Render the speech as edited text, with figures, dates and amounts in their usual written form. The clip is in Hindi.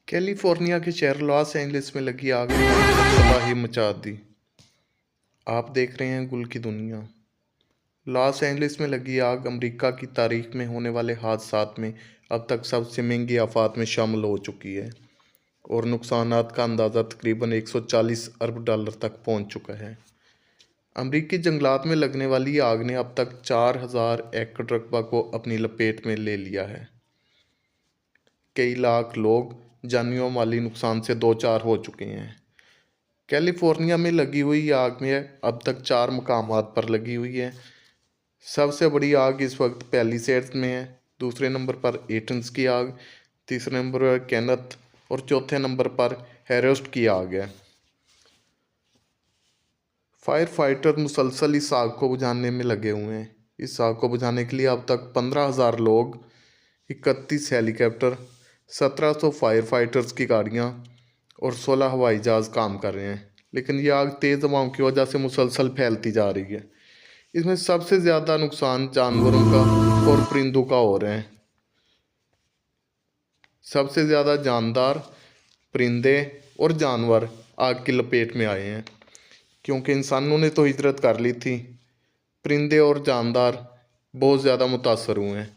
कैलिफोर्निया के शहर लॉस एंजलिस में लगी आग ने तबाही मचा दी। आप देख रहे हैं गुल की दुनिया। लॉस एंजलिस में लगी आग अमेरिका की तारीख में होने वाले हादसात में अब तक सबसे महंगी आफात में शामिल हो चुकी है और नुकसानात का अंदाज़ा तकरीबन 140 अरब डॉलर तक पहुंच चुका है। अमेरिकी जंगलात में लगने वाली आग ने अब तक 4000 एकड़ रकबा को अपनी लपेट में ले लिया है। कई लाख लोग जानी और माली नुकसान से दो चार हो चुके हैं। कैलिफोर्निया में लगी हुई आग में अब तक 4 मकामात पर लगी हुई है। सबसे बड़ी आग इस वक्त पैलिसेड्स में है, दूसरे नंबर पर एटन्स की आग, तीसरे नंबर पर केनेथ और चौथे नंबर पर हेरोस्ट की आग है। फायर फाइटर मुसलसल इस आग को बुझाने में लगे हुए हैं। इस आग को बुझाने के लिए अब तक 15,000 लोग, 31 हेलीकॉप्टर, 1700 फायर फाइटर्स की गाड़ियाँ और 16 हवाई जहाज़ काम कर रहे हैं, लेकिन ये आग तेज़ हवाओं की वजह से मुसलसल फैलती जा रही है। इसमें सबसे ज़्यादा नुकसान जानवरों का और परिंदों का हो रहे हैं। सबसे ज़्यादा जानदार, परिंदे और जानवर आग की लपेट में आए हैं, क्योंकि इंसानों ने तो हिजरत कर ली थी। परिंदे और जानदार बहुत ज़्यादा मुतासर हुए हैं।